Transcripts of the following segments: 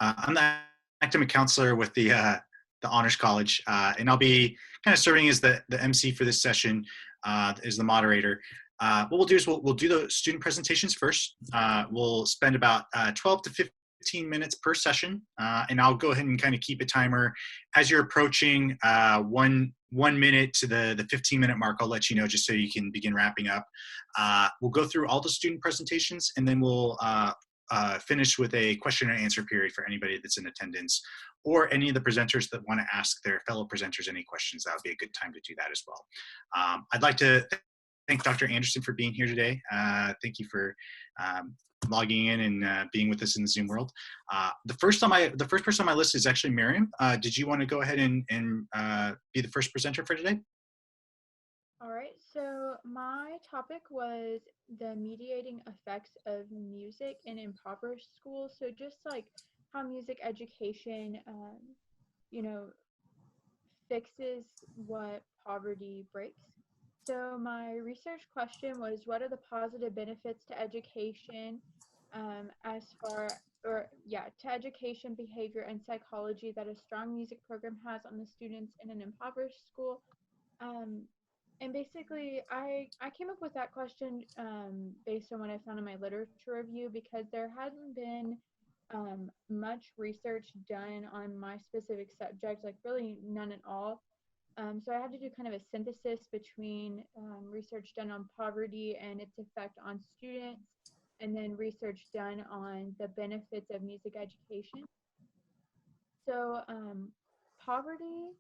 I'm the academic counselor with the Honors College, and I'll be kind of serving as the MC for this session, as the moderator. What we'll do is we'll do the student presentations first. We'll spend about 12 to 15 minutes per session, and I'll go ahead and kind of keep a timer. As you're approaching 1 minute to the 15-minute mark, I'll let you know just so you can begin wrapping up. We'll go through all the student presentations, and then we'll finish with a question and answer period for anybody that's in attendance, or any of the presenters that want to ask their fellow presenters any questions. That would be a good time to do that as well. I'd like to thank Dr. Anderson for being here today. Thank you for logging in and being with us in the Zoom world. The first person on my list is actually Miriam. Did you want to go ahead and be the first presenter for today? All right, so my topic was the mediating effects of music in impoverished schools. So just like how music education, fixes what poverty breaks. So my research question was, what are the positive benefits to education to education, behavior, and psychology that a strong music program has on the students in an impoverished school? Um, and basically, I came up with that question based on what I found in my literature review, because there hadn't been much research done on my specific subject, like really none at all. So I had to do kind of a synthesis between research done on poverty and its effect on students, and then research done on the benefits of music education. So poverty,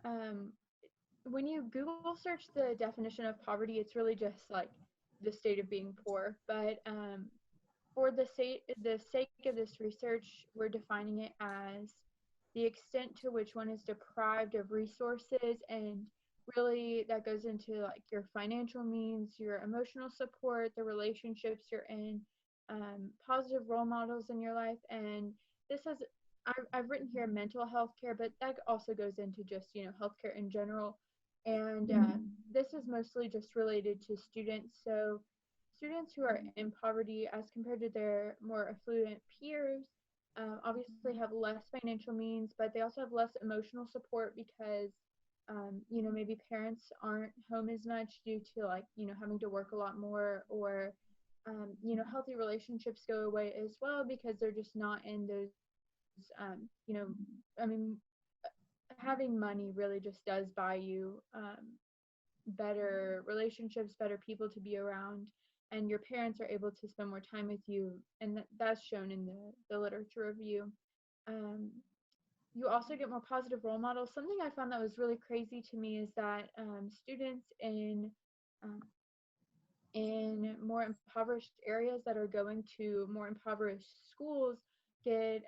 um, when you Google search the definition of poverty, it's really just like the state of being poor. But for the sake of this research, we're defining it as the extent to which one is deprived of resources, and really that goes into like your financial means, your emotional support, the relationships you're in, positive role models in your life. And this has I've written here mental health care, but that also goes into just healthcare in general. And this is mostly just related to students. So students who are in poverty as compared to their more affluent peers obviously have less financial means, but they also have less emotional support because maybe parents aren't home as much due to having to work a lot more, or healthy relationships go away as well because they're just not in those you know I mean, having money really just does buy you better relationships, better people to be around, and your parents are able to spend more time with you, and that's shown in the literature review. Um, you also get more positive role models. Something I found that was really crazy to me is that students um, in more impoverished areas that are going to more impoverished schools get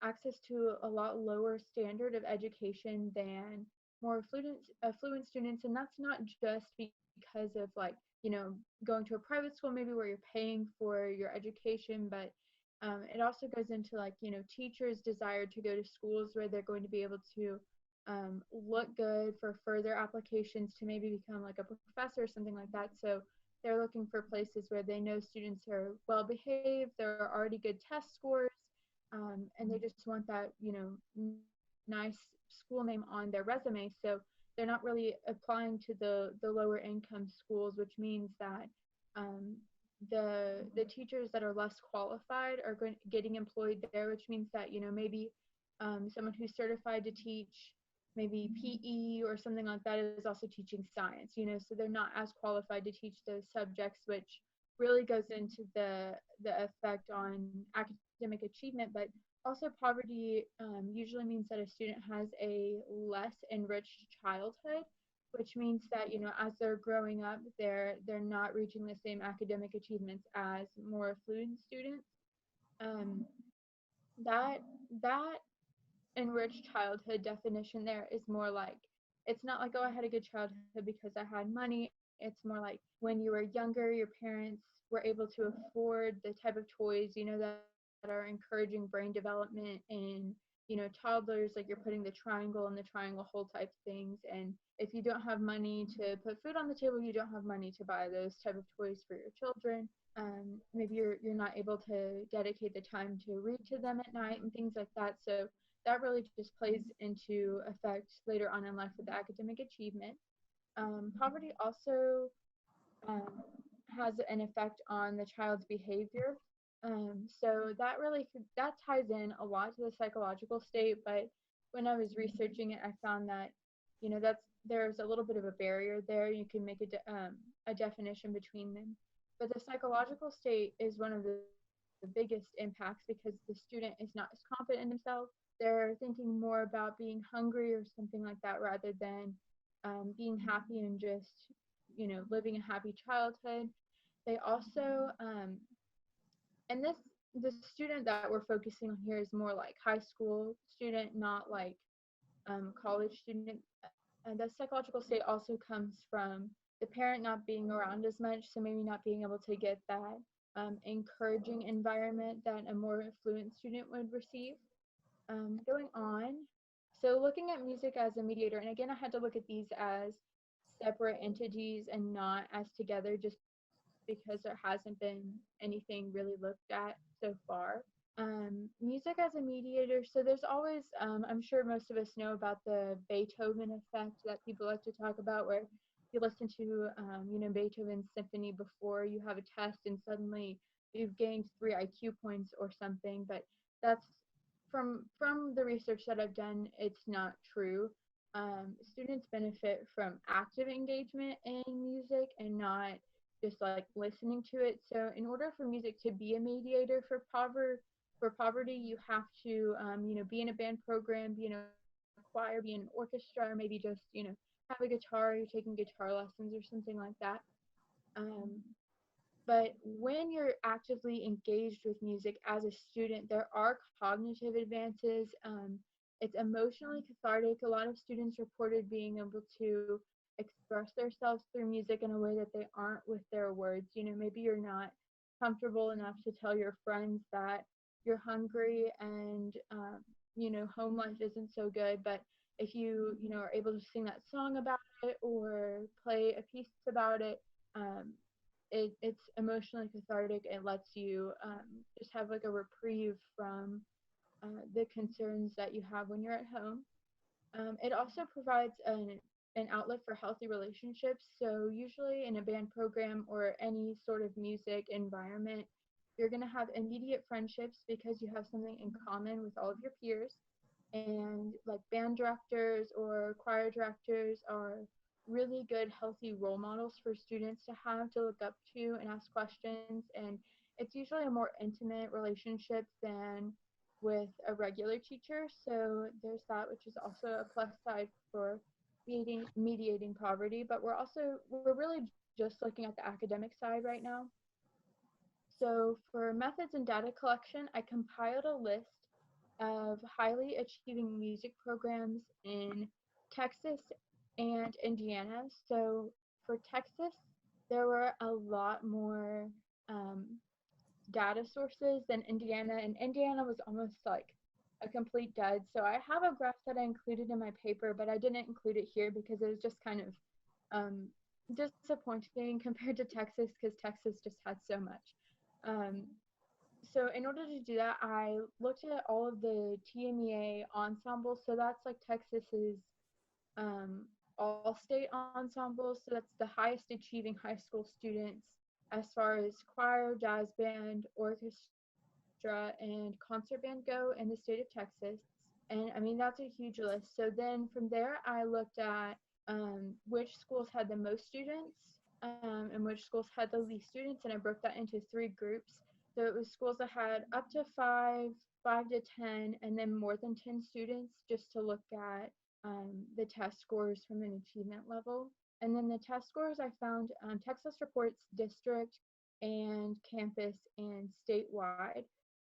access to a lot lower standard of education than more affluent students. And that's not just because of going to a private school maybe where you're paying for your education, but it also goes into teachers' desire to go to schools where they're going to be able to look good for further applications to maybe become like a professor or something like that. So they're looking for places where they know students are well behaved, there are already good test scores, and they just want that, nice school name on their resume. So they're not really applying to the lower income schools, which means that um, the teachers that are less qualified are getting employed there, which means that maybe someone who's certified to teach maybe PE or something like that is also teaching science, so they're not as qualified to teach those subjects, which really goes into the effect on academic achievement. But also poverty usually means that a student has a less enriched childhood, which means that as they're growing up, they're not reaching the same academic achievements as more affluent students. Um, that that enriched childhood definition there is more like, it's not like, oh, I had a good childhood because I had money. It's more like when you were younger, your parents were able to afford the type of toys that are encouraging brain development and toddlers, like you're putting the triangle and the triangle hole type things. And if you don't have money to put food on the table, you don't have money to buy those type of toys for your children. Maybe you're not able to dedicate the time to read to them at night and things like that. So that really just plays into effect later on in life with academic achievement. Poverty also um, has an effect on the child's behavior. So that ties in a lot to the psychological state. But when I was researching it, I found that there's a little bit of a barrier there. You can make a definition between them, but the psychological state is one of the biggest impacts because the student is not as confident in themselves. They're thinking more about being hungry or something like that rather than being happy and just living a happy childhood. They also and the student that we're focusing on here is more like high school student, not like college student. And the psychological state also comes from the parent not being around as much, so maybe not being able to get that encouraging environment that a more fluent student would receive. Going on, so looking at music as a mediator, and again, I had to look at these as separate entities and not as together, just because there hasn't been anything really looked at so far. Music as a mediator. So there's always, I'm sure most of us know about the Beethoven effect that people like to talk about, where you listen to, Beethoven's symphony before you have a test, and suddenly you've gained 3 IQ points or something. But that's from the research that I've done, it's not true. Students benefit from active engagement in music and not just like listening to it. So in order for music to be a mediator for poverty, you have to be in a band program, be in a choir, be in an orchestra, or maybe just have a guitar. You're taking guitar lessons or something like that. Um, but when you're actively engaged with music as a student, there are cognitive advances. It's emotionally cathartic. A lot of students reported being able to express themselves through music in a way that they aren't with their words. Maybe you're not comfortable enough to tell your friends that you're hungry and home life isn't so good, but if you are able to sing that song about it or play a piece about it, it's emotionally cathartic. It lets you just have like a reprieve from the concerns that you have when you're at home. It also provides an outlet for healthy relationships. So usually in a band program or any sort of music environment, you're going to have immediate friendships because you have something in common with all of your peers. And like band directors or choir directors are really good, healthy role models for students to have to look up to and ask questions. And it's usually a more intimate relationship than with a regular teacher. So there's that, which is also a plus side for mediating poverty. But we're really just looking at the academic side right now. So for methods and data collection, I compiled a list of highly achieving music programs in Texas and Indiana. So for Texas, there were a lot more um, data sources than Indiana, and Indiana was almost like a complete dud. So I have a graph that I included in my paper, but I didn't include it here because it was just kind of um, disappointing compared to Texas because Texas just had so much. Um, so in order to do that, I looked at all of the TMEA ensembles. So that's like Texas's all-state ensembles. So that's the highest achieving high school students as far as choir, jazz band, orchestra, and concert band go in the state of Texas. And I mean, that's a huge list. So then from there, I looked at which schools had the most students and which schools had the least students. And I broke that into 3 groups. So it was schools that had up to 5 to 10, and then more than 10 students, just to look at the test scores from an achievement level. And then the test scores I found, Texas reports district and campus and statewide.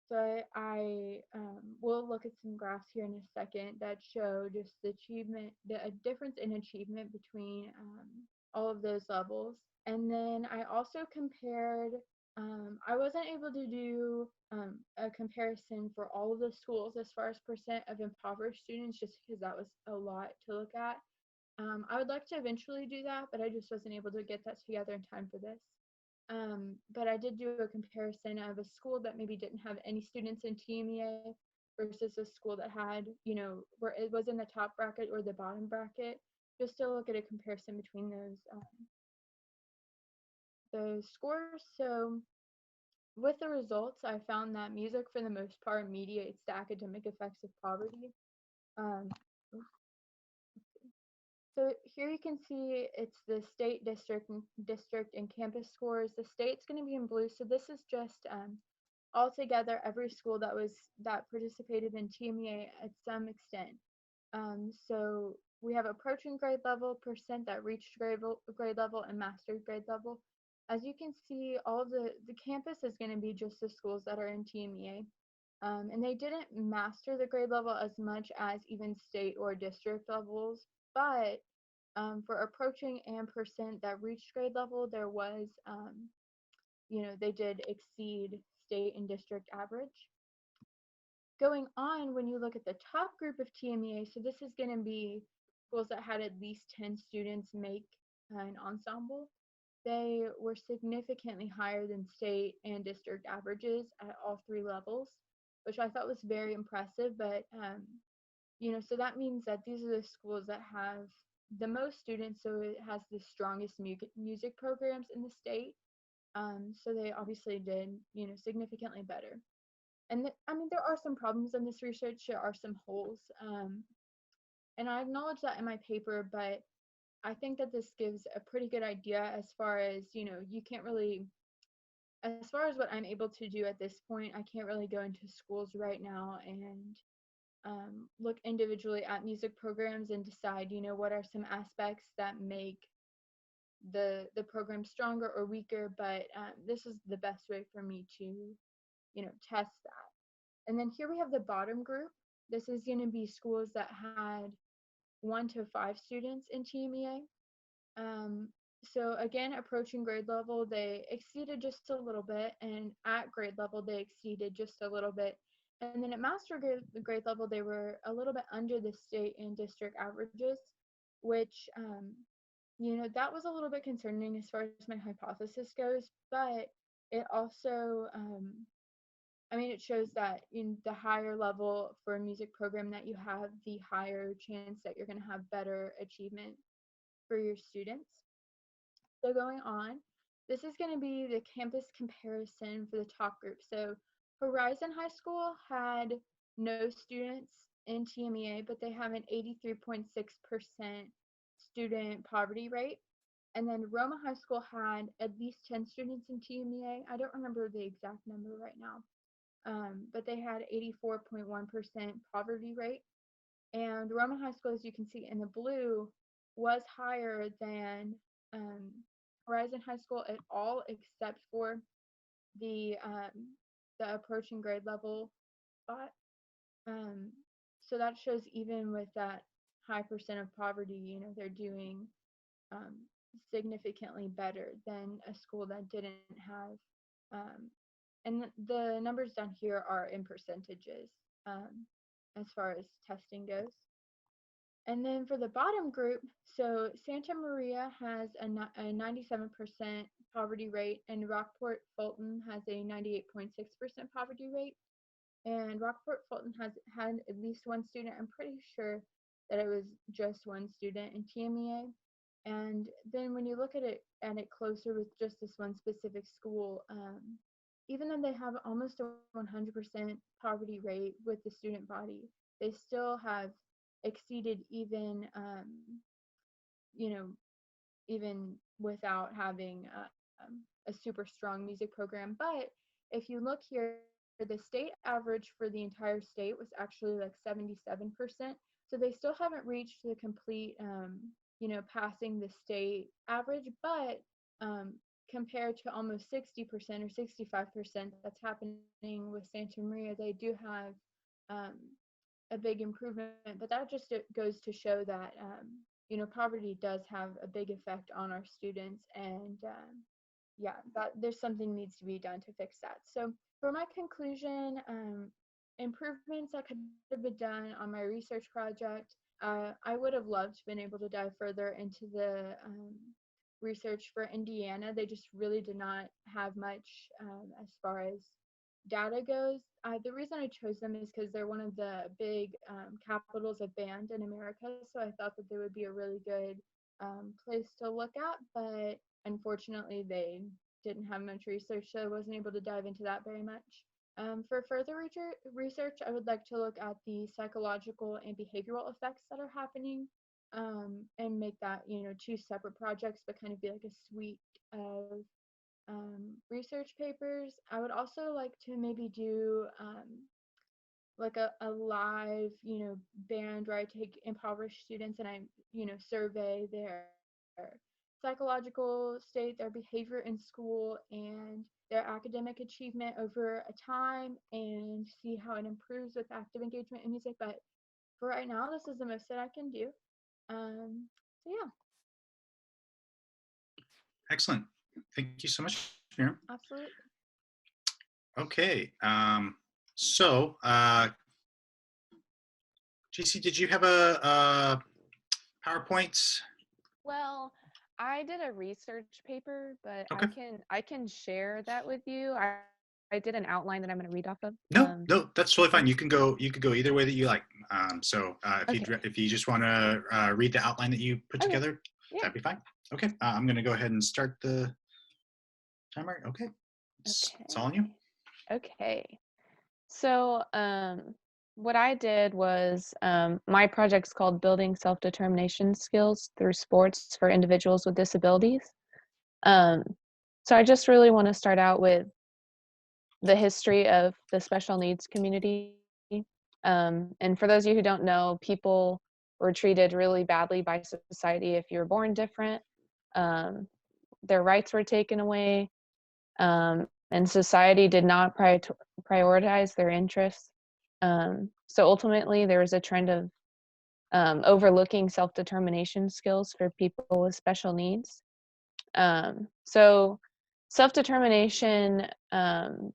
So I will look at some graphs here in a second that show just the achievement, the difference in achievement between all of those levels. And then I also compared I wasn't able to do a comparison for all of the schools as far as percent of impoverished students, just because that was a lot to look at. I would like to eventually do that, but I just wasn't able to get that together in time for this. But I did do a comparison of a school that maybe didn't have any students in TMEA versus a school that had, where it was in the top bracket or the bottom bracket, just to look at a comparison between those scores. So with the results, I found that music, for the most part, mediates the academic effects of poverty. Um, so here you can see it's the state, district, and campus scores. The state's going to be in blue. So this is just altogether every school that participated in TMEA at some extent. So we have approaching grade level, percent that reached grade level, and mastered grade level. As you can see, all of the campus is going to be just the schools that are in TMEA. And they didn't master the grade level as much as even state or district levels, but for approaching and percent that reached grade level, there was, they did exceed state and district average. Going on, when you look at the top group of TMEA, so this is going to be schools that had at least 10 students make an ensemble. They were significantly higher than state and district averages at all three levels, which I thought was very impressive. But, so that means that these are the schools that have the most students, so it has the strongest music programs in the state. So they obviously did, significantly better. And there are some problems in this research. There are some holes, and I acknowledge that in my paper. But I think that this gives a pretty good idea as far as, you can't really, as far as what I'm able to do at this point, I can't really go into schools right now and look individually at music programs and decide, what are some aspects that make the program stronger or weaker. But this is the best way for me to, test that. And then here we have the bottom group. This is going to be schools that had 1 to 5 students in TMEA. So again, approaching grade level, they exceeded just a little bit, and at grade level, they exceeded just a little bit. And then at master grade level, they were a little bit under the state and district averages, which, that was a little bit concerning as far as my hypothesis goes, but it also, it shows that in the higher level for a music program that you have, the higher chance that you're going to have better achievement for your students. So going on, this is going to be the campus comparison for the top group. So Horizon High School had no students in TMEA, but they have an 83.6% student poverty rate. And then Roma High School had at least 10 students in TMEA. I don't remember the exact number right now. But they had 84.1% poverty rate. And Roman High School, as you can see in the blue, was higher than Horizon High School at all, except for the approaching grade level spot. So that shows even with that high percent of poverty, they're doing significantly better than a school that didn't have. And the numbers down here are in percentages as far as testing goes. And then for the bottom group, so Santa Maria has a 97% poverty rate, and Rockport Fulton has a 98.6% poverty rate. And Rockport Fulton has had at least one student. I'm pretty sure that it was just one student in TMEA. And then when you look at it closer with just this one specific school, even though they have almost a 100% poverty rate with the student body, they still have exceeded even, even without having a super strong music program. But if you look here, the state average for the entire state was actually like 77%. So they still haven't reached the complete, passing the state average, but compared to almost 60% or 65% that's happening with Santa Maria, they do have a big improvement. But that just goes to show that poverty does have a big effect on our students, and yeah, that there's something needs to be done to fix that. So for my conclusion, improvements that could have been done on my research project, I would have loved to been able to dive further into the research for Indiana. They just really did not have much as far as data goes. The reason I chose them is because they're one of the big capitals of band in America, so I thought that they would be a really good place to look at, but unfortunately they didn't have much research, so I wasn't able to dive into that very much. For further research, I would like to look at the psychological and behavioral effects that are happening, and make that, two separate projects, but kind of be like a suite of research papers. I would also like to maybe do like a live, band where I take impoverished students and I, survey their psychological state, their behavior in school, and their academic achievement over a time, and see how it improves with active engagement in music. But for right now, this is the most that I can do. So yeah, Excellent. Thank you so much, Miriam. absolutely. Okay. So, JC, did you have a PowerPoint? Well, I did a research paper, but Okay. I can share that with you. I did an outline that I'm going to read off of. No, that's totally fine. You can go either way that you like. Okay. If you just want to read the outline that you put Okay. together, Yeah. that'd be fine. Okay. I'm going to go ahead and start the timer. Okay. It's all on you. Okay. So, what I did was my project's called Building Self-Determination Skills Through Sports for Individuals with Disabilities. Um, so I just really want to start out with the history of the special needs community. And for those of you who don't know, people were treated really badly by society if you were born different. Um, their rights were taken away, and society did not prioritize their interests. So ultimately, there was a trend of overlooking self-determination skills for people with special needs. So self-determination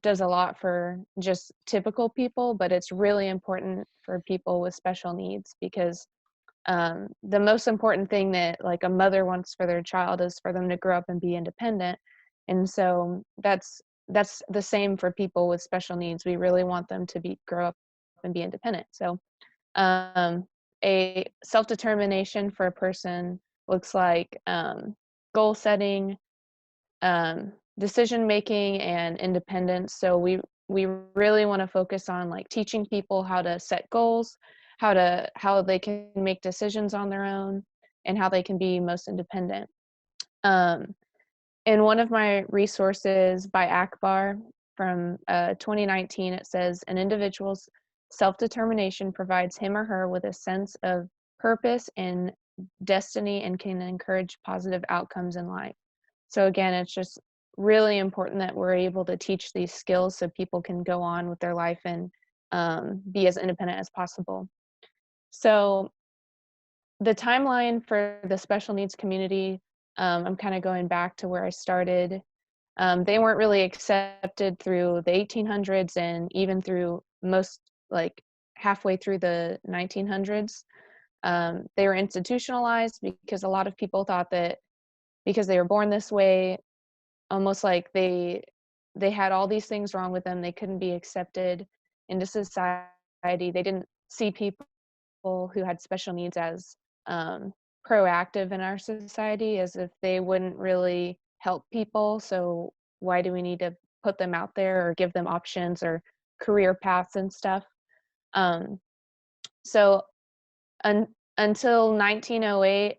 does a lot for just typical people, but it's really important for people with special needs because the most important thing that like a mother wants for their child is for them to grow up and be independent. And so that's the same for people with special needs. We really want them to grow up and be independent. So um, a self-determination for a person looks like goal setting, decision making, and independence. So we really want to focus on like teaching people how to set goals, how they can make decisions on their own, and how they can be most independent. Um, in one of my resources by Akbar from 2019, it says an individual's self-determination provides him or her with a sense of purpose and destiny and can encourage positive outcomes in life. So again, it's just really important that we're able to teach these skills so people can go on with their life and be as independent as possible. So the timeline for the special needs community, I'm kind of going back to where I started. They weren't really accepted through the 1800s and even through most, like halfway through the 1900s. They were institutionalized because a lot of people thought that because they were born this way, almost like they had all these things wrong with them, they couldn't be accepted into society. They didn't see people who had special needs as proactive in our society, as if they wouldn't really help people. So why do we need to put them out there or give them options or career paths and stuff? So un- until 1908,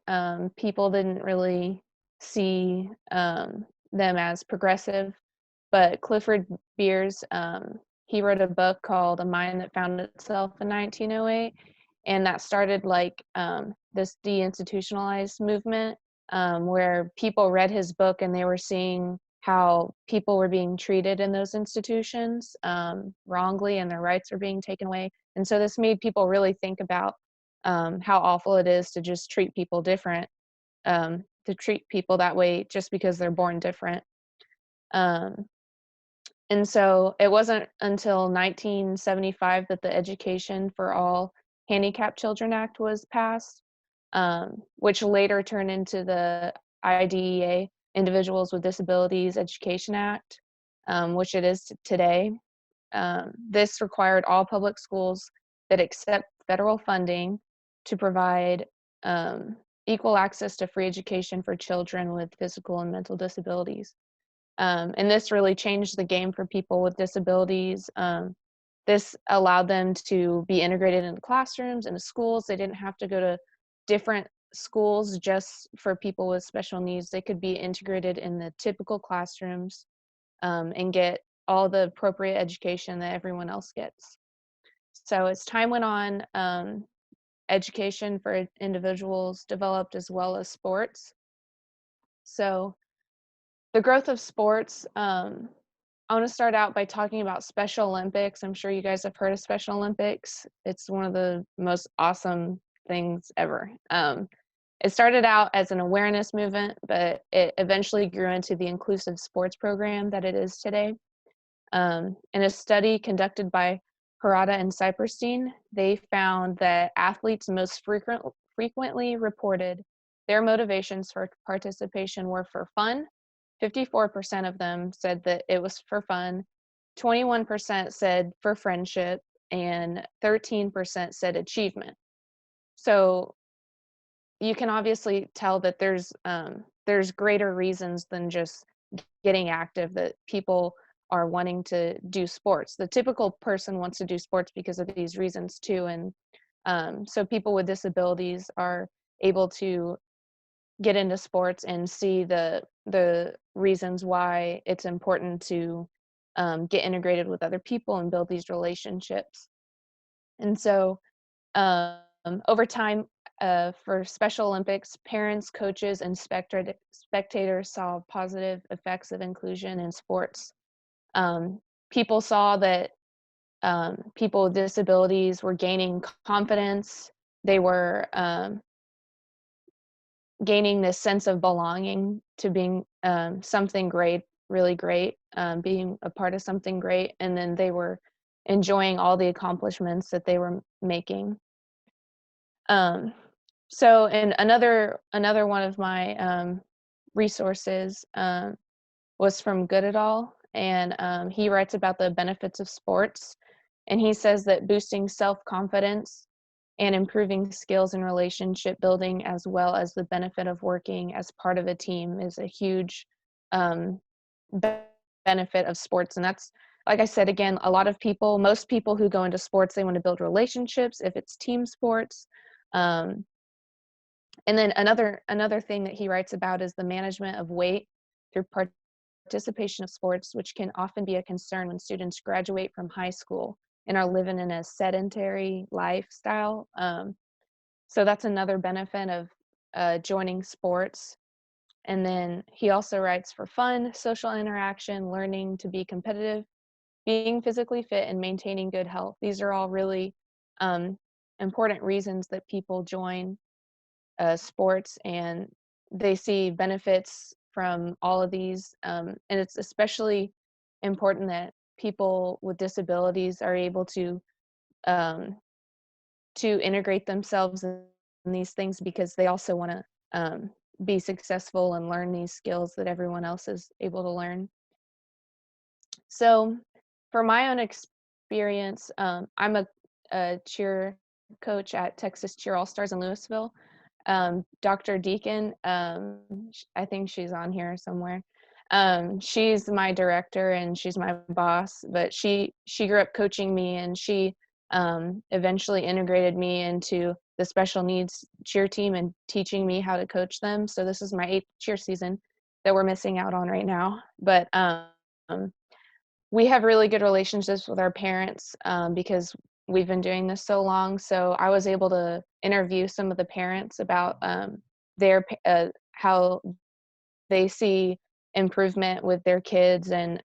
people didn't really see them as progressive. But Clifford Beers, he wrote a book called A Mind That Found Itself in 1908, and that started like this deinstitutionalized movement where people read his book and they were seeing how people were being treated in those institutions wrongly and their rights were being taken away. And so this made people really think about how awful it is to just treat people different, to treat people that way just because they're born different. Um, and so it wasn't until 1975 that the Education for All Handicapped Children Act was passed, which later turned into the IDEA, Individuals with Disabilities Education Act, which it is today. This required all public schools that accept federal funding to provide equal access to free education for children with physical and mental disabilities. And this really changed the game for people with disabilities. This allowed them to be integrated into classrooms, into schools. They didn't have to go to different schools just for people with special needs. They could be integrated in the typical classrooms and get all the appropriate education that everyone else gets. So as time went on, education for individuals developed as well as sports. So the growth of sports, I want to start out by talking about Special Olympics. I'm sure you guys have heard of Special Olympics. It's one of the most awesome things ever. It started out as an awareness movement, but it eventually grew into the inclusive sports program that it is today. In a study conducted by Harada and Cyperstein, they found that athletes most frequently reported their motivations for participation were for fun. 54% of them said that it was for fun, 21% said for friendship, and 13% said achievement. So you can obviously tell that there's greater reasons than just getting active that people are wanting to do sports. The typical person wants to do sports because of these reasons too, and so people with disabilities are able to get into sports and see the reasons why it's important to get integrated with other people and build these relationships. And so over time, for Special Olympics, parents, coaches, and spectators saw positive effects of inclusion in sports. People saw that people with disabilities were gaining confidence. They were gaining this sense of belonging to being something great, really great, being a part of something great, and then they were enjoying all the accomplishments that they were making. So, and another one of my resources was from Goodall, and he writes about the benefits of sports, and he says that boosting self-confidence and improving skills in relationship building, as well as the benefit of working as part of a team, is a huge benefit of sports. And that's, like I said, again, most people who go into sports, they want to build relationships if it's team sports. And then another thing that he writes about is the management of weight through participation of sports, which can often be a concern when students graduate from high school and are living in a sedentary lifestyle. So that's another benefit of joining sports. And then he also writes for fun, social interaction, learning to be competitive, being physically fit, and maintaining good health. These are all really important reasons that people join sports, and they see benefits from all of these. And it's especially important that people with disabilities are able um, to integrate themselves in these things, because they also want to be successful and learn these skills that everyone else is able to learn. So for my own experience, I'm a cheer coach at Texas Cheer All Stars in Louisville. Dr. Deacon, I think she's on here somewhere. She's my director and she's my boss, but she grew up coaching me, and she eventually integrated me into the special needs cheer team and teaching me how to coach them. So this is my 8th cheer season that we're missing out on right now. But we have really good relationships with our parents because we've been doing this so long. So I was able to interview some of the parents about their how they see improvement with their kids and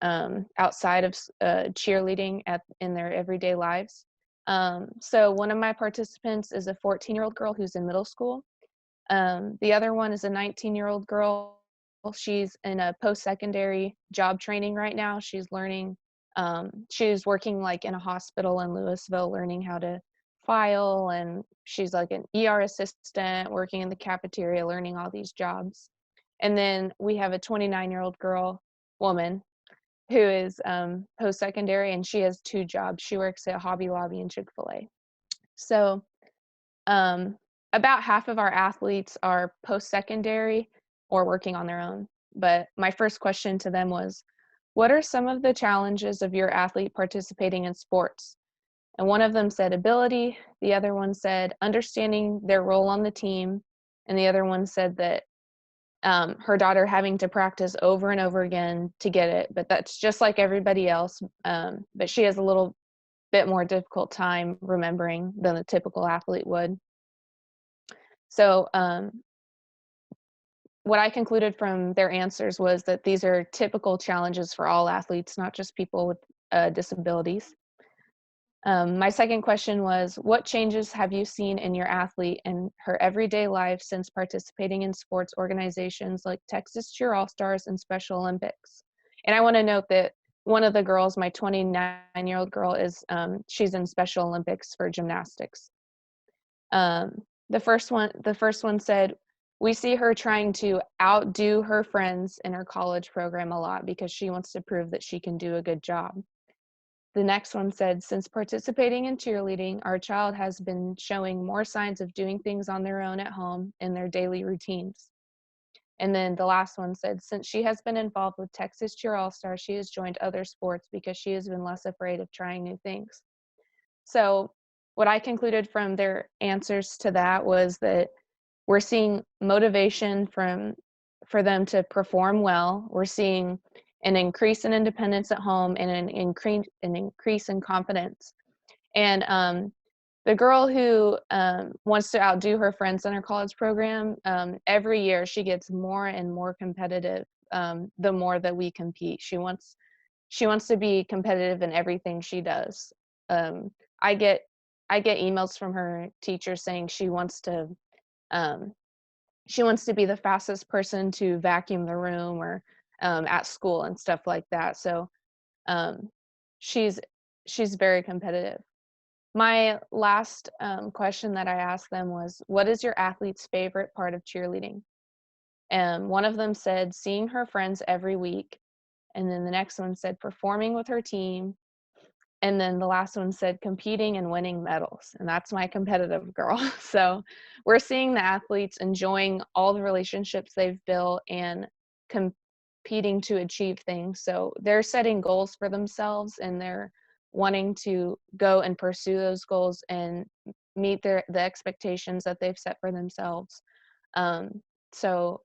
outside of cheerleading in their everyday lives. So one of my participants is a 14-year-old girl who's in middle school. The other one is a 19-year-old girl She's in a post-secondary job training right now. She's learning, she's working like in a hospital in Louisville, learning how to file, and she's like an ER assistant working in the cafeteria, learning all these jobs. And then we have a 29-year-old woman, who is post-secondary, and she has 2 jobs. She works at Hobby Lobby and Chick-fil-A. So about half of our athletes are post-secondary or working on their own. But my first question to them was, what are some of the challenges of your athlete participating in sports? And one of them said ability, the other one said understanding their role on the team, and the other one said that her daughter having to practice over and over again to get it, but that's just like everybody else. But she has a little bit more difficult time remembering than a typical athlete would. So what I concluded from their answers was that these are typical challenges for all athletes, not just people with disabilities. My second question was, what changes have you seen in your athlete and her everyday life since participating in sports organizations like Texas Cheer All-Stars and Special Olympics? And I want to note that one of the girls, my 29-year-old girl, is she's in Special Olympics for gymnastics. The first one said, we see her trying to outdo her friends in her college program a lot because she wants to prove that she can do a good job. The next one said, since participating in cheerleading, our child has been showing more signs of doing things on their own at home in their daily routines. And then the last one said, since she has been involved with Texas Cheer All-Star, she has joined other sports because she has been less afraid of trying new things. So what I concluded from their answers to that was that we're seeing motivation for them to perform well. We're seeing an increase in independence at home and an increase in confidence. And the girl who wants to outdo her friends in her college program, every year she gets more and more competitive the more that we compete. She wants to be competitive in everything she does. I get emails from her teacher saying she wants to be the fastest person to vacuum the room or at school and stuff like that. So she's very competitive. My last question that I asked them was, what is your athlete's favorite part of cheerleading? And one of them said seeing her friends every week. And then the next one said performing with her team. And then the last one said competing and winning medals. And that's my competitive girl. So we're seeing the athletes enjoying all the relationships they've built and competing to achieve things. So they're setting goals for themselves and they're wanting to go and pursue those goals and meet the expectations that they've set for themselves. So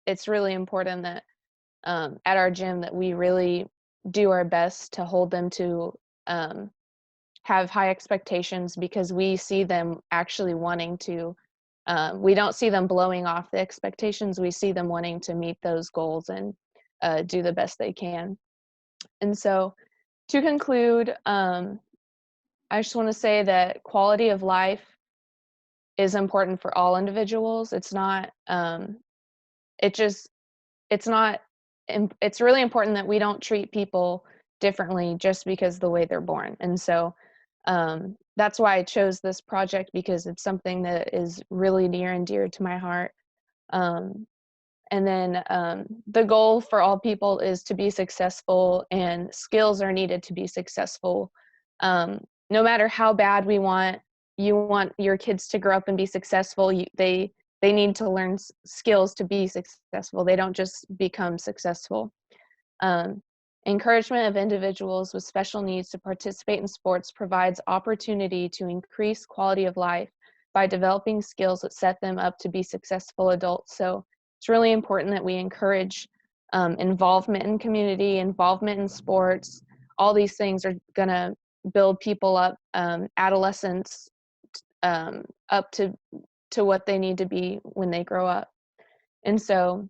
it's really important that at our gym that we really do our best to hold them to have high expectations, because we see them actually wanting to, we don't see them blowing off the expectations. We see them wanting to meet those goals and do the best they can. And so to conclude, I just want to say that quality of life is important for all individuals. It's really important that we don't treat people differently just because of the way they're born. And so that's why I chose this project, because it's something that is really near and dear to my heart. And then the goal for all people is to be successful, and skills are needed to be successful. No matter how bad you want your kids to grow up and be successful, they need to learn skills to be successful. They don't just become successful. Encouragement of individuals with special needs to participate in sports provides opportunity to increase quality of life by developing skills that set them up to be successful adults. So it's really important that we encourage involvement in community, involvement in sports. All these things are going to build people up, adolescents, up to what they need to be when they grow up. And so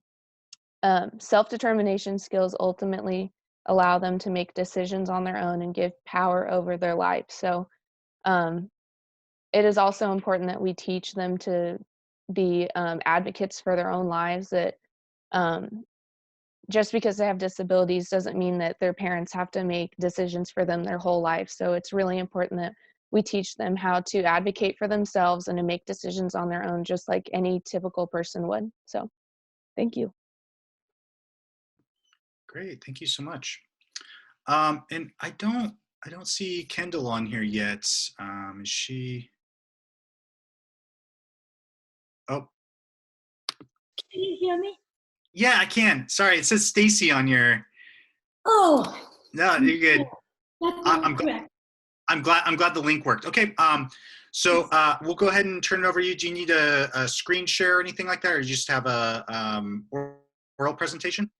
self-determination skills ultimately allow them to make decisions on their own and give power over their life. So it is also important that we teach them to be advocates for their own lives, that just because they have disabilities doesn't mean that their parents have to make decisions for them their whole life. So it's really important that we teach them how to advocate for themselves and to make decisions on their own, just like any typical person would. So thank you. Great, thank you so much. And I don't see Kendal on here yet. Is she? Oh, Can you hear me? yeah, I can. Sorry, it says Stacy on your. Oh, No, you're good. that's I'm not correct. I'm glad the link worked. Okay, so we'll go ahead and turn it over to you. Do you need a screen share or anything like that, or you just have a oral presentation?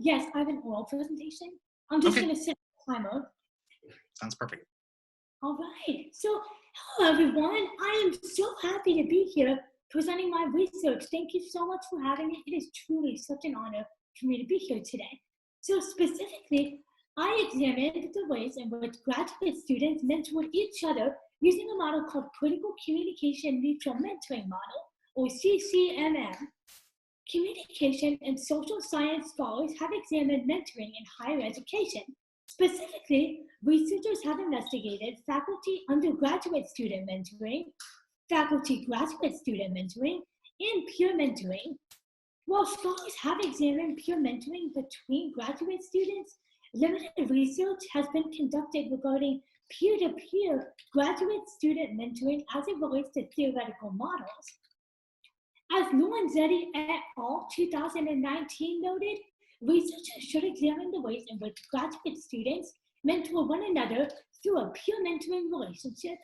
Yes, I have an oral presentation. I'm just Okay. going to set the timer. Sounds perfect. All right. So, hello, everyone. I am so happy to be here presenting my research. Thank you so much for having me. It is truly such an honor for me to be here today. So, specifically, I examined the ways in which graduate students mentor each other using a model called Critical Communication Mutual Mentoring Model, or CCMM. Communication and social science scholars have examined mentoring in higher education. Specifically, researchers have investigated faculty undergraduate student mentoring, faculty graduate student mentoring, and peer mentoring. While scholars have examined peer mentoring between graduate students, limited research has been conducted regarding peer-to-peer graduate student mentoring as it relates to theoretical models. As Lorenzetti et al. 2019 noted, researchers should examine the ways in which graduate students mentor one another through a peer mentoring relationship.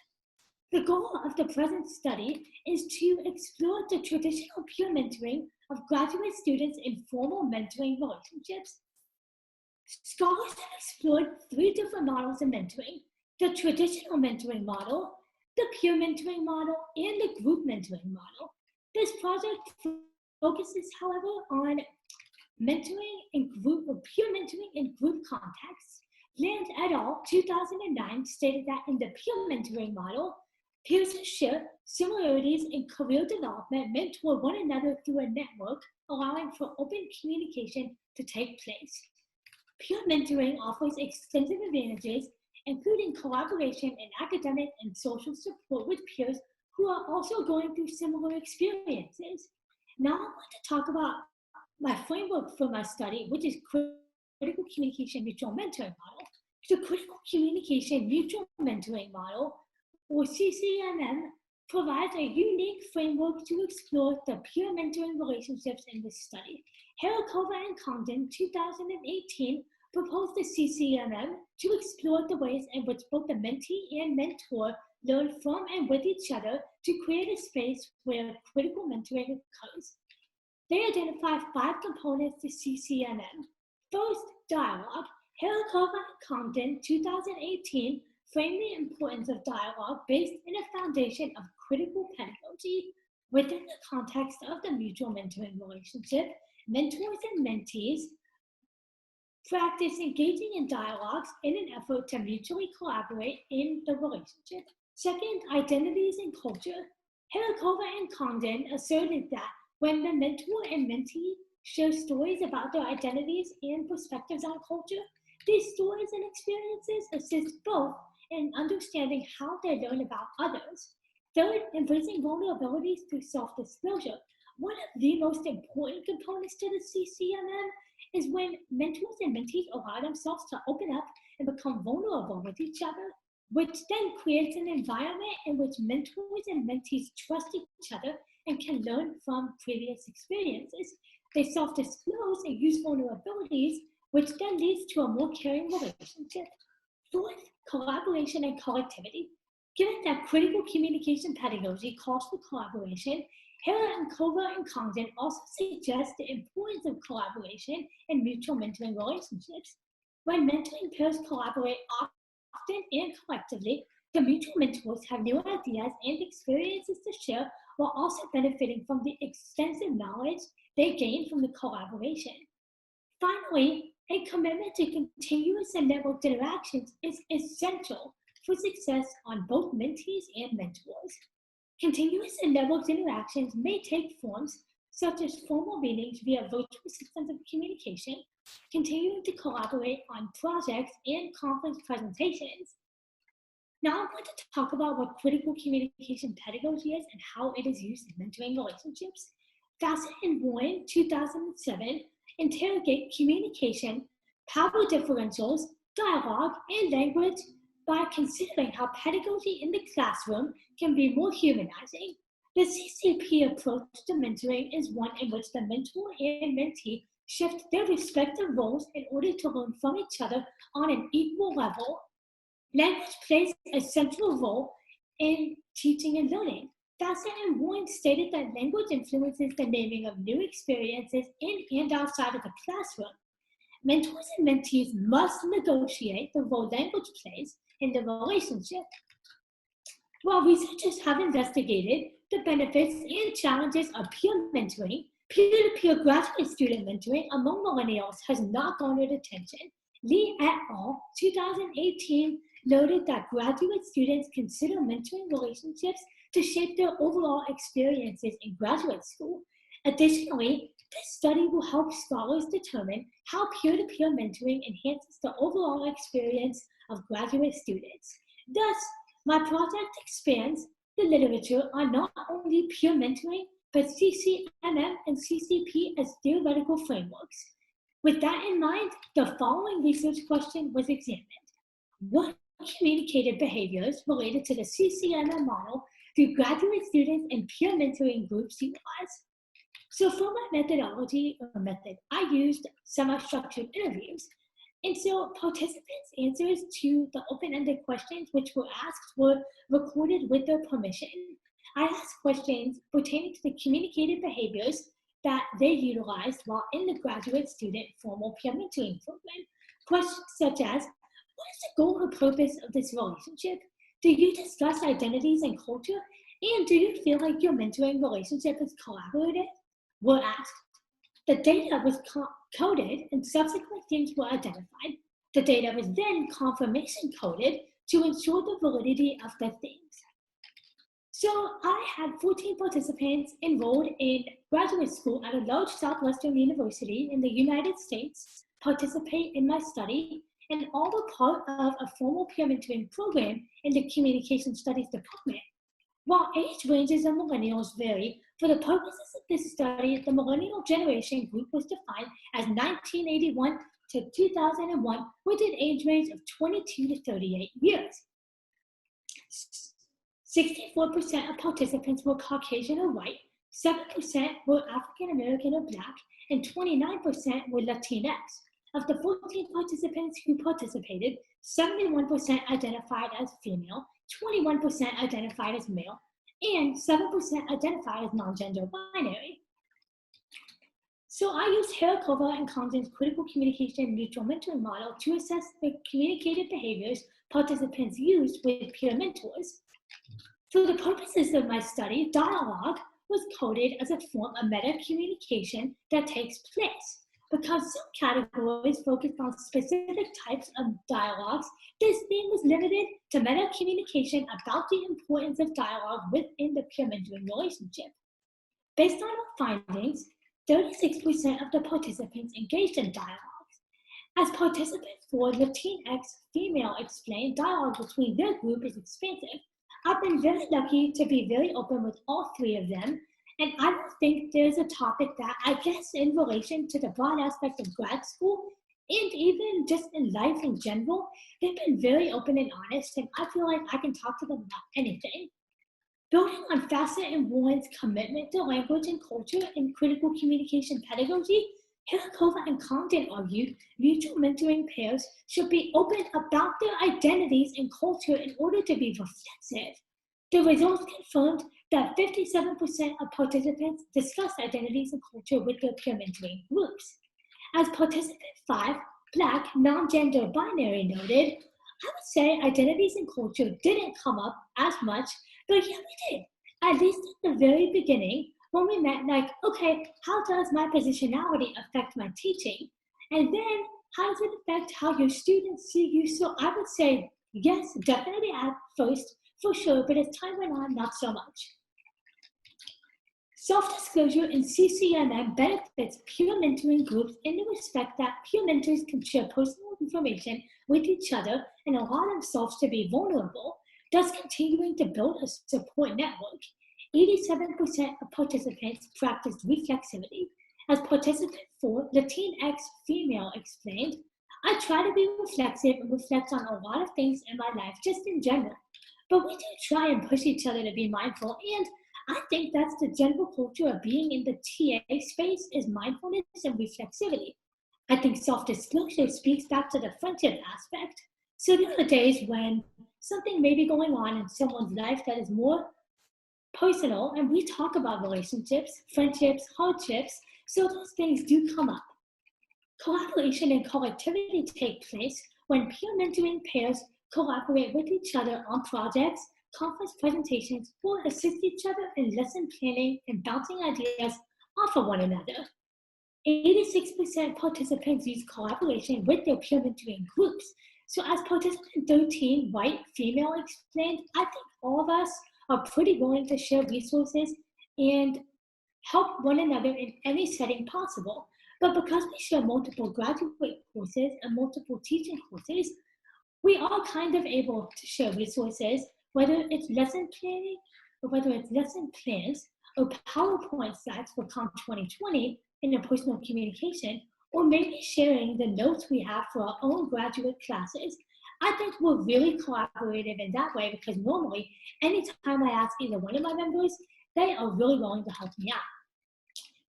The goal of the present study is to explore the traditional peer mentoring of graduate students in formal mentoring relationships. Scholars have explored 3 different models of mentoring: the traditional mentoring model, the peer mentoring model, and the group mentoring model. This project focuses, however, on mentoring in group or peer mentoring in group contexts. Land et al. 2009 stated that in the peer mentoring model, peers share similarities in career development, mentor one another through a network, allowing for open communication to take place. Peer mentoring offers extensive advantages, including collaboration in academic and social support with peers who are also going through similar experiences. Now I want to talk about my framework for my study, which is Critical Communication Mutual Mentoring Model. The Critical Communication Mutual Mentoring Model, or CCMM, provides a unique framework to explore the peer mentoring relationships in this study. Harakova and Condon, 2018, proposed the CCMM to explore the ways in which both the mentee and mentor learn from and with each other to create a space where critical mentoring occurs. They identify 5 components to CCMM. First, dialogue. Harakova and Compton, 2018, framed the importance of dialogue based in a foundation of critical pedagogy. Within the context of the mutual mentoring relationship, mentors and mentees practice engaging in dialogues in an effort to mutually collaborate in the relationship. Second, identities and culture. Harakova and Condon asserted that when the mentor and mentee share stories about their identities and perspectives on culture, these stories and experiences assist both in understanding how they learn about others. Third, embracing vulnerabilities through self-disclosure. One of the most important components to the CCMM is when mentors and mentees allow themselves to open up and become vulnerable with each other, which then creates an environment in which mentors and mentees trust each other and can learn from previous experiences. They self-disclose and use vulnerabilities, which then leads to a more caring relationship. Fourth, collaboration and collectivity. Given that critical communication pedagogy calls for collaboration, Harakova and Condon also suggest the importance of collaboration in mutual mentoring relationships. When mentoring pairs collaborate often and collectively, the mutual mentors have new ideas and experiences to share while also benefiting from the extensive knowledge they gain from the collaboration. Finally, a commitment to continuous and networked interactions is essential for success on both mentees and mentors. Continuous and networked interactions may take forms such as formal meetings via virtual systems of communication, continuing to collaborate on projects and conference presentations. Now I'm going to talk about what critical communication pedagogy is and how it is used in mentoring relationships. Fassett and Warren, 2007, interrogate communication, power differentials, dialogue, and language by considering how pedagogy in the classroom can be more humanizing. The CCP approach to mentoring is one in which the mentor and mentee shift their respective roles in order to learn from each other on an equal level. Language plays a central role in teaching and learning. Fassett and Warren stated that language influences the naming of new experiences in and outside of the classroom. Mentors and mentees must negotiate the role language plays in the relationship. While researchers have investigated the benefits and challenges of peer mentoring, peer-to-peer graduate student mentoring among millennials has not garnered attention. Lee et al. 2018 noted that graduate students consider mentoring relationships to shape their overall experiences in graduate school. Additionally, this study will help scholars determine how peer-to-peer mentoring enhances the overall experience of graduate students. Thus, my project expands the literature on not only peer mentoring, but CCMM and CCP as theoretical frameworks. With that in mind, the following research question was examined. What communicated behaviors related to the CCMM model do graduate students and peer mentoring groups utilize? So for my methodology or method, I used semi-structured interviews. And so participants' answers to the open-ended questions which were asked were recorded with their permission. I asked questions pertaining to the communicated behaviors that they utilized while in the graduate student formal peer mentoring program. Questions such as, what is the goal or purpose of this relationship? Do you discuss identities and culture? And do you feel like your mentoring relationship is collaborative? Were asked. The data was coded and subsequent themes were identified. The data was then confirmation coded to ensure the validity of the themes. So I had 14 participants enrolled in graduate school at a large Southwestern university in the United States participate in my study, and all were part of a formal peer mentoring program in the Communication Studies department. While age ranges of millennials vary, for the purposes of this study, the millennial generation group was defined as 1981 to 2001 with an age range of 22 to 38 years. 64% of participants were Caucasian or white, 7% were African American or Black, and 29% were Latinx. Of the 14 participants who participated, 71% identified as female, 21% identified as male, and 7% identified as non-gender binary. So I used Harikova and Condon's critical communication neutral mentoring model to assess the communicated behaviors participants used with peer mentors. For the purposes of my study, dialogue was coded as a form of meta-communication that takes place. Because some categories focused on specific types of dialogues, this theme was limited to meta-communication about the importance of dialogue within the peer mentoring relationship. Based on our findings, 36% of the participants engaged in dialogues. As participant 4, Latinx female explained, dialogue between their group is expansive. I've been very lucky to be very open with all 3 of them, and I don't think there's a topic that, I guess, in relation to the broad aspect of grad school, and even just in life in general, they've been very open and honest, and I feel like I can talk to them about anything. Building on Fassett and Warren's commitment to language and culture in critical communication pedagogy, Harikova and Condon argued mutual mentoring pairs should be open about their identities and culture in order to be reflexive. The results confirmed that 57% of participants discussed identities and culture with their peer mentoring groups. As participant 5, Black, non-gender binary noted, I would say identities and culture didn't come up as much, but yeah, we did. At least at the very beginning, when we met, like, okay, how does my positionality affect my teaching? And then, how does it affect how your students see you? So I would say, yes, definitely at first, for sure, but as time went on, not so much. Self-disclosure in CCMM benefits peer mentoring groups in the respect that peer mentors can share personal information with each other and allow themselves to be vulnerable, thus continuing to build a support network. 87% of participants practiced reflexivity. As participant 4, Latinx female explained, I try to be reflexive and reflect on a lot of things in my life, just in general. But we do try and push each other to be mindful, and I think that's the general culture of being in the TA space is mindfulness and reflexivity. I think self-disclosure speaks back to the friendship aspect. So there are days when something may be going on in someone's life that is more personal, and we talk about relationships, friendships, hardships, so those things do come up. Collaboration and collectivity take place when peer mentoring pairs collaborate with each other on projects, conference presentations, or assist each other in lesson planning and bouncing ideas off of one another. 86% participants use collaboration with their peer mentoring groups. So as participant 13, white female explained, I think all of us are pretty willing to share resources and help one another in any setting possible. But because we share multiple graduate courses and multiple teaching courses, we are kind of able to share resources, whether it's lesson planning or whether it's lesson plans or PowerPoint slides for COM 2020 in interpersonal communication, or maybe sharing the notes we have for our own graduate classes. I think we're really collaborative in that way because normally, anytime I ask either one of my members, they are really willing to help me out.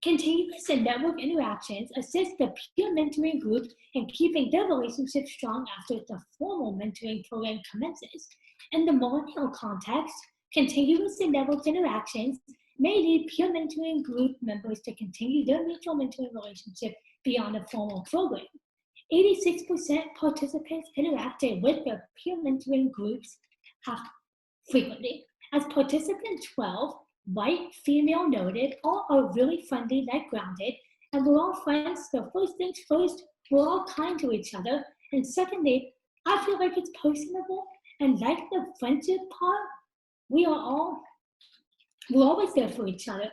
Continuous and network interactions assist the peer mentoring group in keeping their relationship strong after the formal mentoring program commences. In the millennial context, continuous and network interactions may lead peer mentoring group members to continue their mutual mentoring relationship beyond a formal program. 86% participants interacted with their peer mentoring groups frequently. As participant 12, white female noted, all are really friendly, like grounded, and we're all friends. So first things first, we're all kind to each other. And secondly, I feel like it's personable, and like the friendship part, we're always there for each other.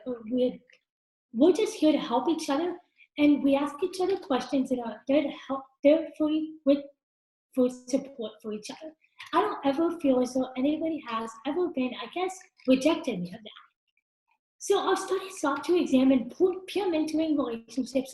We're just here to help each other, and we ask each other questions that are there to help, for support for each other. I don't ever feel as though anybody has ever been, rejected me of that. So our study sought to examine peer mentoring relationships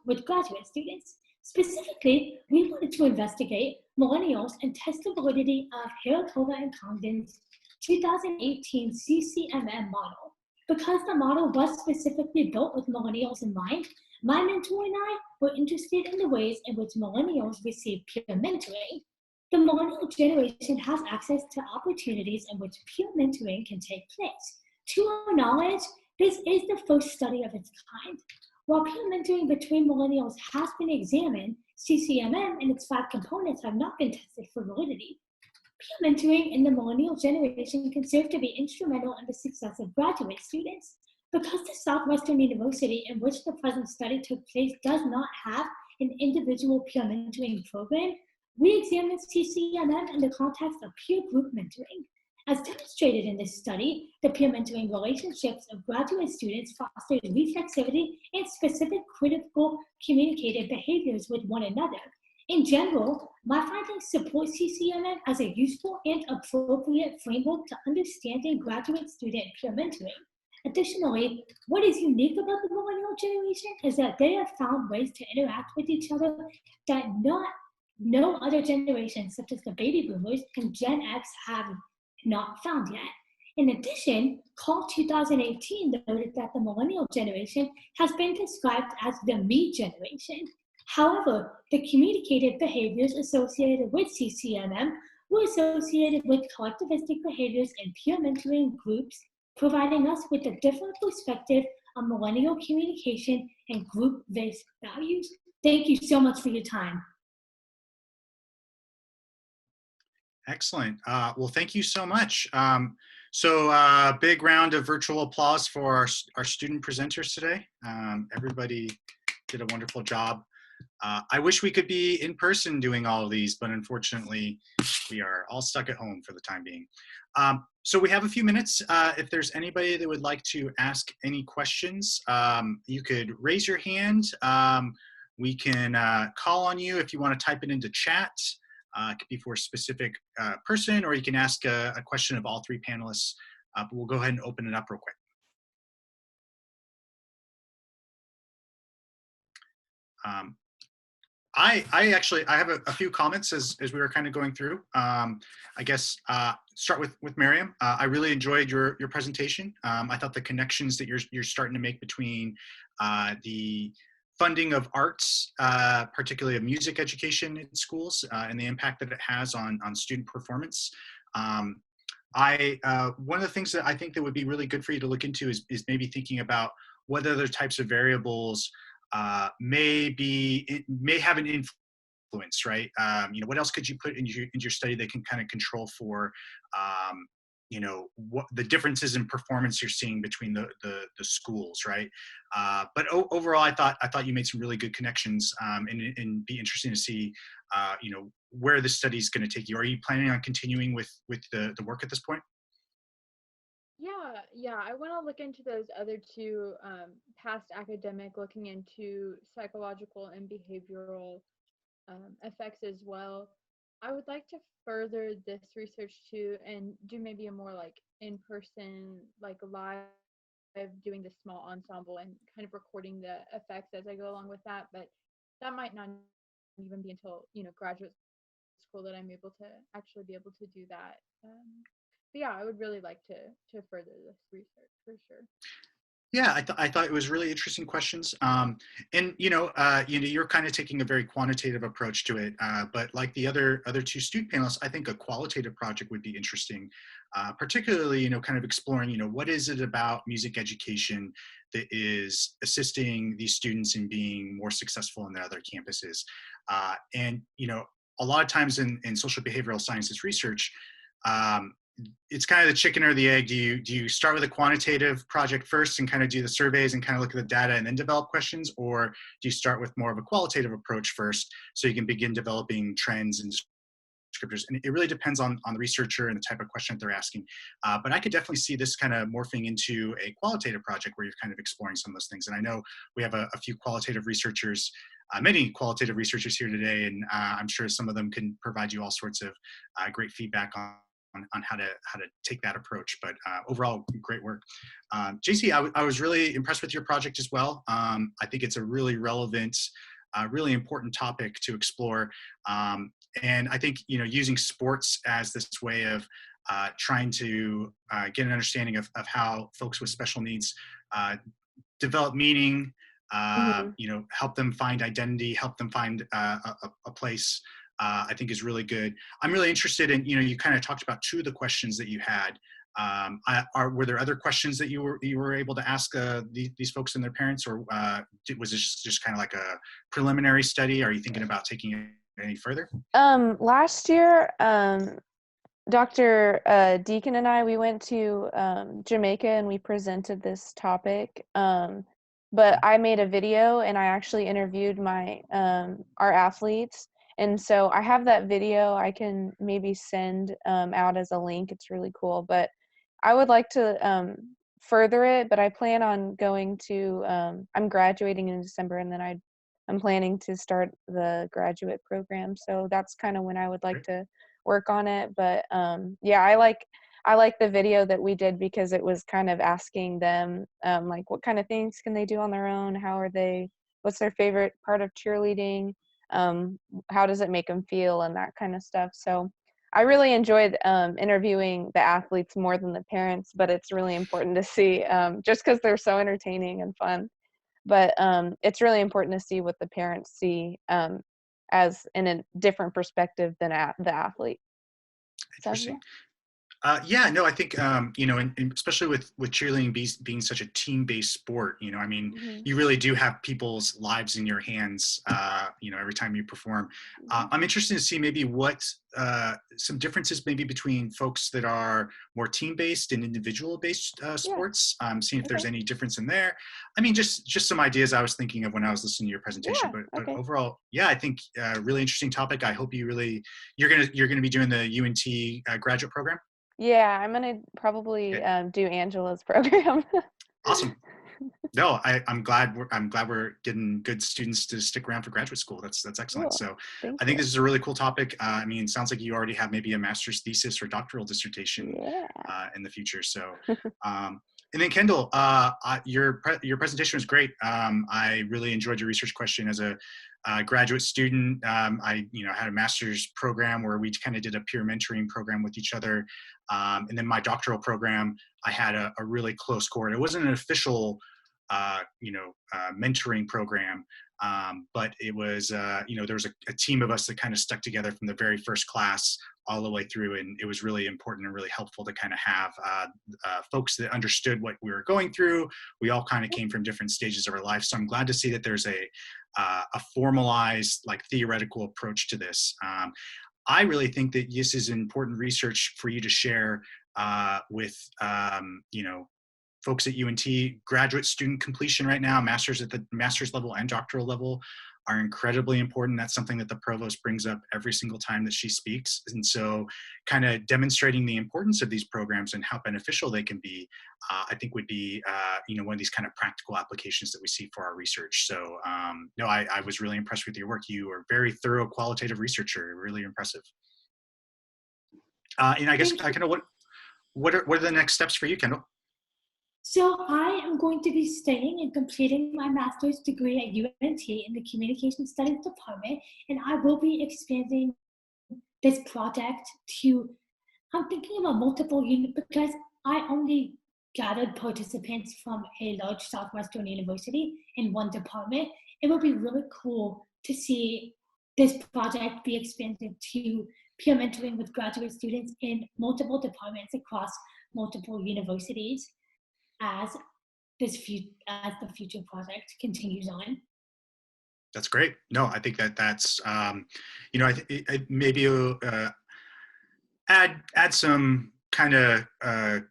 with graduate students. Specifically, we wanted to investigate millennials and test the validity of Harakova and Condon's 2018 CCMM model. Because the model was specifically built with millennials in mind, my mentor and I were interested in the ways in which millennials receive peer mentoring. The millennial generation has access to opportunities in which peer mentoring can take place. To our knowledge, this is the first study of its kind. While peer mentoring between millennials has been examined, CCMM and its 5 components have not been tested for validity. Peer mentoring in the millennial generation can serve to be instrumental in the success of graduate students. Because the Southwestern University in which the present study took place does not have an individual peer mentoring program, we examined CCMM in the context of peer group mentoring. As demonstrated in this study, the peer mentoring relationships of graduate students fostered reflexivity and specific critical communicative behaviors with one another. In general, my findings support CCMM as a useful and appropriate framework to understanding graduate student peer mentoring. Additionally, what is unique about the millennial generation is that they have found ways to interact with each other that no other generations, such as the baby boomers and Gen X, have not found yet. In addition, Call 2018 noted that the millennial generation has been described as the me generation. However, the communicative behaviors associated with CCMM were associated with collectivistic behaviors and peer mentoring groups, providing us with a different perspective on millennial communication and group-based values. Thank you so much for your time. Excellent. Well, thank you so much. Big round of virtual applause for our student presenters today. Everybody did a wonderful job. I wish we could be in person doing all of these, but unfortunately, we are all stuck at home for the time being. So we have a few minutes. If there's anybody that would like to ask any questions, you could raise your hand. We can call on you if you want to type it into chat. It could be for a specific person, or you can ask a question of all three panelists. But we'll go ahead and open it up real quick. I have a few comments as we were kind of going through. I guess start with Miriam. I really enjoyed your presentation. I thought the connections that you're starting to make between the funding of arts, particularly of music education in schools, and the impact that it has on student performance. One of the things that I think that would be really good for you to look into is maybe thinking about what other types of variables may have an influence, right? What else could you put in your study that can kind of control for, what the differences in performance you're seeing between the schools, right? But overall, I thought you made some really good connections, and be interesting to see, where the study is going to take you. Are you planning on continuing with the work at this point? Yeah, I want to look into those other two, past academic, looking into psychological and behavioral effects as well. I would like to further this research too and do maybe a more like in-person, like live, doing the small ensemble and kind of recording the effects as I go along with that. But that might not even be until, graduate school that I'm able to actually be able to do that. But yeah, I would really like to further this research for sure. Yeah, I thought it was really interesting questions. And you're kind of taking a very quantitative approach to it, but like the other two student panelists, I think a qualitative project would be interesting, particularly kind of exploring what is it about music education that is assisting these students in being more successful in their other campuses, and a lot of times in social behavioral sciences research. It's kind of the chicken or the egg. Do you start with a quantitative project first and kind of do the surveys and kind of look at the data and then develop questions, or do you start with more of a qualitative approach first so you can begin developing trends and descriptors? And it really depends on the researcher and the type of question that they're asking. But I could definitely see this kind of morphing into a qualitative project where you're kind of exploring some of those things. And I know we have a few qualitative researchers, many qualitative researchers here today, and I'm sure some of them can provide you all sorts of great feedback on how to take that approach. But overall, great work. JC, I was really impressed with your project as well. I think it's a really relevant, really important topic to explore. And I think, using sports as this way of trying to get an understanding of how folks with special needs develop meaning, help them find identity, help them find a place, I think is really good. I'm really interested in, you kind of talked about two of the questions that you had. Were there other questions that you were able to ask these folks and their parents, or was this just kind of like a preliminary study? Are you thinking about taking it any further? Last year, Dr. Deacon and I, we went to Jamaica and we presented this topic. But I made a video and I actually interviewed our athletes. And so I have that video I can maybe send out as a link. It's really cool. But I would like to further it, but I plan on going to, I'm graduating in December, and then I'm planning to start the graduate program. So that's kind of when I would like to work on it. But yeah, I like the video that we did because it was kind of asking them like what kind of things can they do on their own, what's their favorite part of cheerleading, how does it make them feel, and that kind of stuff. So I really enjoyed interviewing the athletes more than the parents, but it's really important to see just because they're so entertaining and fun. But it's really important to see what the parents see as in a different perspective than the athlete. Interesting. Yeah, no, I think, you know, and especially with cheerleading being such a team-based sport, you know, I mean, Mhm. you really do have people's lives in your hands, you know, every time you perform. Mhm. I'm interested to see maybe what some differences maybe between folks that are more team-based and individual-based Yeah. sports, seeing if there's Okay. any difference in there. I mean, just some ideas I was thinking of when I was listening to your presentation, Yeah. but Okay. overall, yeah, I think really interesting topic. I hope you really, you're gonna be doing the UNT graduate program. Yeah, I'm gonna probably do Angela's program. Awesome. No, I'm glad we're getting good students to stick around for graduate school. That's excellent. Cool. So Thank I think you. this is a really cool topic. I mean, it sounds like you already have maybe a master's thesis or doctoral dissertation Yeah. in the future. So, and then Kendall, your presentation was great. I really enjoyed your research question as a graduate student. I had a master's program where we kind of did a peer mentoring program with each other, and then my doctoral program, I had a really close cohort. It wasn't an official mentoring program. But it was, there was a team of us that kind of stuck together from the very first class all the way through. And it was really important and really helpful to kind of have folks that understood what we were going through. We all kind of came from different stages of our life. So I'm glad to see that there's a formalized, like, theoretical approach to this. I really think that this is important research for you to share with, folks at UNT. Graduate student completion right now, masters at the master's level and doctoral level, are incredibly important. That's something that the provost brings up every single time that she speaks. And so kind of demonstrating the importance of these programs and how beneficial they can be, I think would be, one of these kind of practical applications that we see for our research. So no, I was really impressed with your work. You are a very thorough qualitative researcher, really impressive. And I guess Thank I you. kind of, what are the next steps for you, Kendall? So I am going to be studying and completing my master's degree at UNT in the Communication Studies department, and I will be expanding this project to, I'm thinking about multiple units because I only gathered participants from a large Southwestern university in one department. It would be really cool to see this project be expanded to peer mentoring with graduate students in multiple departments across multiple universities as as the future project continues on. That's great. No, I think that's, maybe add some kind of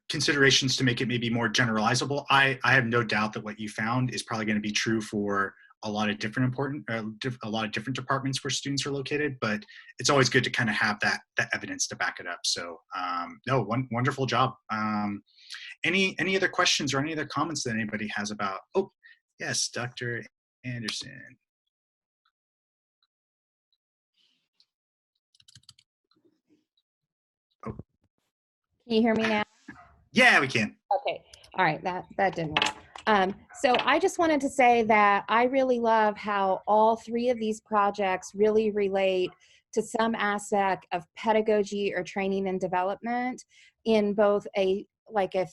considerations to make it maybe more generalizable. I have no doubt that what you found is probably going to be true for a lot of different a lot of different departments where students are located, but it's always good to kind of have that evidence to back it up. So no, wonderful job. Any other questions or any other comments that anybody has about? Oh, yes, Dr. Anderson. Oh, Can you hear me now? yeah, we can. Okay. All right. That didn't work. So I just wanted to say that I really love how all three of these projects really relate to some aspect of pedagogy or training and development in both a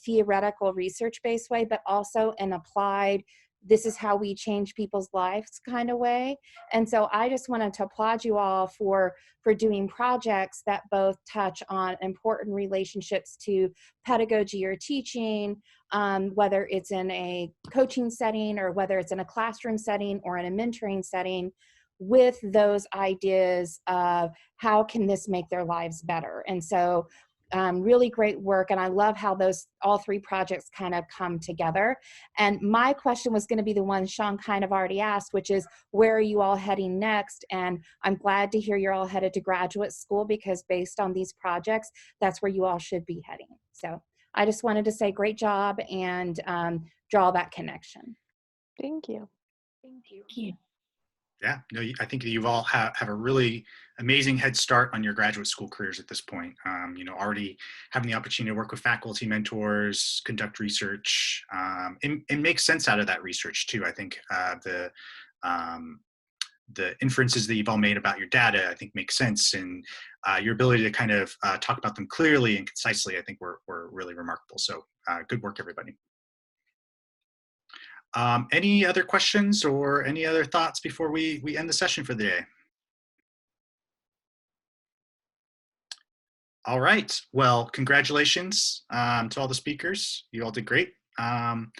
theoretical research-based way, but also an applied, this is how we change people's lives kind of way. And so I just wanted to applaud you all for doing projects that both touch on important relationships to pedagogy or teaching, whether it's in a coaching setting or whether it's in a classroom setting or in a mentoring setting, with those ideas of how can this make their lives better. And so really great work. And I love how all three projects kind of come together. And my question was going to be the one Sean kind of already asked, which is, where are you all heading next? And I'm glad to hear you're all headed to graduate school, because based on these projects, that's where you all should be heading. So I just wanted to say great job and draw that connection. Thank you. Thank you. Thank you. Yeah, no, I think that you've all have a really amazing head start on your graduate school careers at this point. Already having the opportunity to work with faculty mentors, conduct research, and make sense out of that research too. I think the inferences that you've all made about your data, I think, make sense, and your ability to kind of talk about them clearly and concisely, I think, were really remarkable. So good work, everybody. Any other questions or any other thoughts before we end the session for the day? All right. Well, congratulations to all the speakers. You all did great. And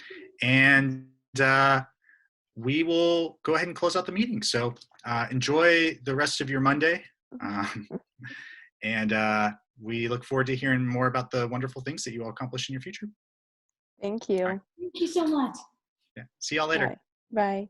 we will go ahead and close out the meeting. So enjoy the rest of your Monday. And we look forward to hearing more about the wonderful things that you all accomplish in your future. Thank you. All right. Thank you so much. Yeah. See y'all later. Bye. Bye.